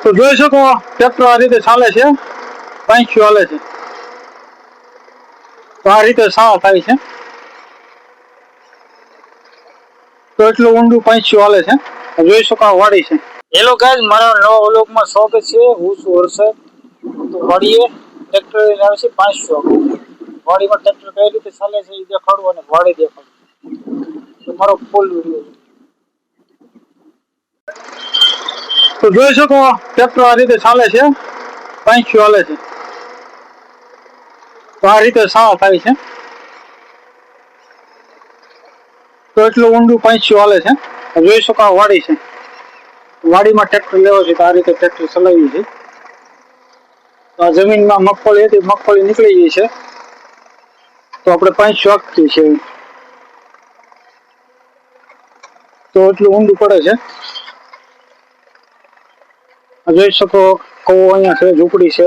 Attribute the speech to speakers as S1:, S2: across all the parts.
S1: તો જોઈ શકો ટ્રેક્ટર આ રીતે ચાલે છે, પાંખ્યું હાલે છે. તો આ રીતે સાવ થાય છે. તો એટલું ઊંડું પાંખ્યું હાલે છે. જોઈ શકો આ વાડી છે. હેલો ગાઈઝ, મારા નવા વ્લોગમાં સ્વાગત છે. હું છું હર્ષદ. તો વાડીએ ટ્રેક્ટર લઈને આવે છે પાંખ્યું. વાડીમાં ટ્રેક્ટર કઈ રીતે ચાલે છે એ દેખાડું અને વાડી દેખાડું. તો મારો ફૂલ વિડીયો. તો જોઈ શકો ટ્રેક્ટર આ રીતે ચાલે છે, પાંખ્યું હાલે છે. તો આ રીતે સાવ થાય છે. તો એટલું ઊંડું પાંખ્યું હાલે છે. જોઈ શકો આ વાડી છે. વાડીમાં ટ્રેક્ટર લેવો છે તો આ રીતે ટ્રેક્ટર ચલાવ્યું છે. તો આ જમીનમાં મગફળી હતી, મગફળી નીકળી ગઈ છે. તો આપણે પાંખ્યું આપીએ છીએ. તો એટલું ઊંડું પડે છે. જોઈ શકો કવો અહીંયા છે, ઝૂંપડી છે.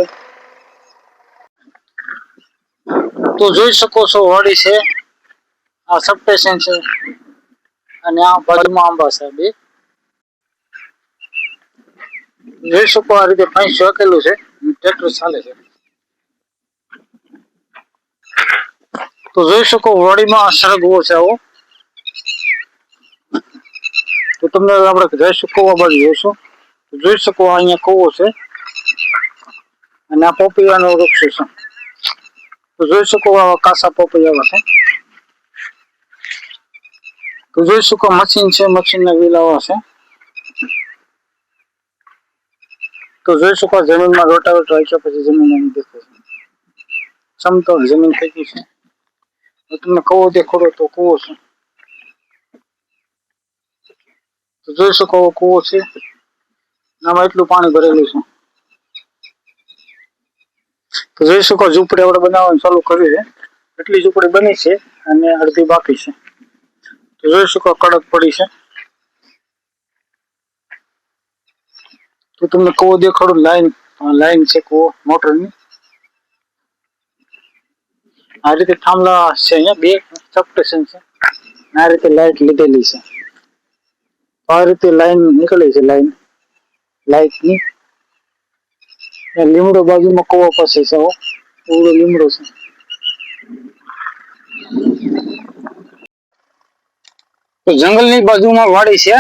S1: તો જોઈ શકો છો વાડી છે, આ સબસ્ટેશન છે અને આ બાજુમાં આંબા છે બે. જોઈ શકો આ રીતે પાંખ્યું હાકેલું છે, ટ્રેક્ટર ચાલે છે. તો જોઈ શકો વાડીમાં સરગવો છે આવો. તો તમને આપણે જઈશું કવા બાજુ જોઈશું. જોઈ શકો અહીંયા કવો છે અને આ પોપૈયાનો વૃક્ષ છે. તો જોઈ શકો આવા કાસા પોપૈયા છે. તો જોઈ શકો મશીન છે, મશીનના વ્હીલ આવા છે. તો જોઈ શકો જમીનમાં રોટાવેટર રાખ્યા પછી જમીન દેખાય છે, સમતળ જમીન થઈ ગઈ છે. તમને કવો દેખાડો તો કવો છે. તો જોઈ શકો કૂવો છે, આમાં એટલું પાણી ભરેલું છે. તો જોઈ શકો ઝૂંપડી આપણે બનાવવાનું ચાલુ કર્યું છે. એટલી ઝૂંપડી બની છે અને અડધી બાકી છે. તો જોઈ શકો કડક પડી છે. તો તમને કૂવો દેખાડું. લાઈન છે કૂવો મોટરની. આ રીતે થાંભલા છે, અહીંયા બે સબસ્ટેશન છે. આ રીતે લાઈટ લીધેલી છે. આ રીતે લાઈન નીકળે છે, લાઈટની. લીમડો બાજુમાં કૂવો પાસે છે, ઓવડો લીમડો છે. તો જંગલની બાજુમાં વાડી છે.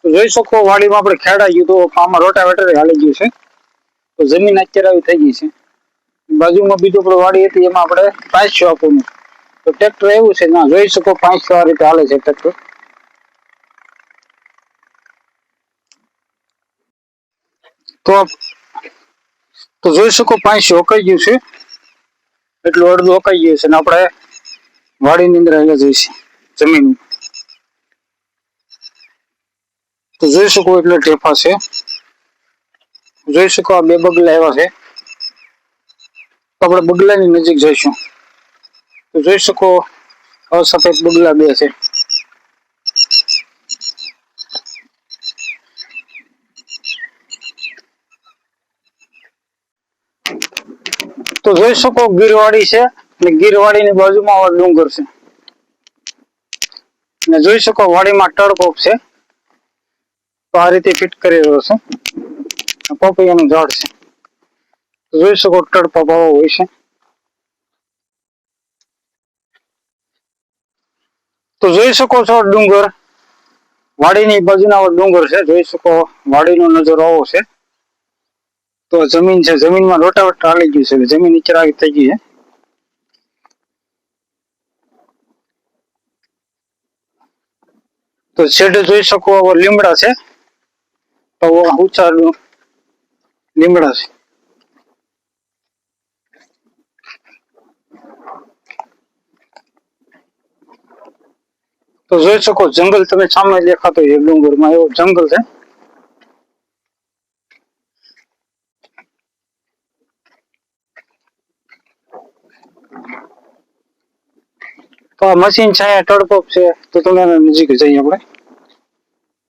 S1: તો જોઈ શકો વાડીમાં આપણે ખેડા ગયું તો આમાં રોટાવેટર હાલી ગયું છે. તો જમીન અત્યારે આવી થઈ ગઈ છે. બાજુમાં બીજો પણ વાડી હતી, એમાં આપણે પાંખ્યું આપવાનું. તો ટ્રેક્ટર એવું છે, ના જોઈ શકો પાંખ્યું આ રીતે હાલે છે ટ્રેક્ટર. તો જોઈ શકો પાંખ્યું હોકાઈ ગયું છે. એટલું અડધું હોકાઈ ગયું છે ને આપણે વાડીની અંદર આવી જઈશું જમીન. તો જોઈ શકો એટલે ઢેફા છે. જોઈ શકો આ બે બગલા એવા છે. તો આપણે બગલાની નજીક જઈશું. તો જોઈ શકો સફેદ બગલા બે છે. તો જોઈ શકો ગીરવાડી છે અને ગીરવાડીની બાજુમાં આવા ડુંગર છે. અને જોઈ શકો વાડીમાં ટળપોપ છે. તો આ રીતે ફિટ કરી રહ્યો છું. પોપૈયાનું ઝાડ છે. જોઈ શકો ટળપોપ આવો હોય છે. તો જોઈ શકો છો ડુંગર, વાડીની બાજુના ડુંગર છે. જોઈ શકો વાડીનો નજારો આવો છે. તો જમીન છે, જમીનમાં રોટાવેટર હાલી ગયું છે, જમીન નીચે આવી થઈ ગઈ છે. તો છેડે જોઈ શકો લીમડા છે. તો ઊંચા લીમડા છે. તો જોઈ શકો જંગલ તમે સામે દેખાતો હોય ડુંગરમાં, એવો જંગલ છે. તો આ મશીન છે, અહીંયા ટળપોપ છે. તો તમે નજીક જઈએ આપણે.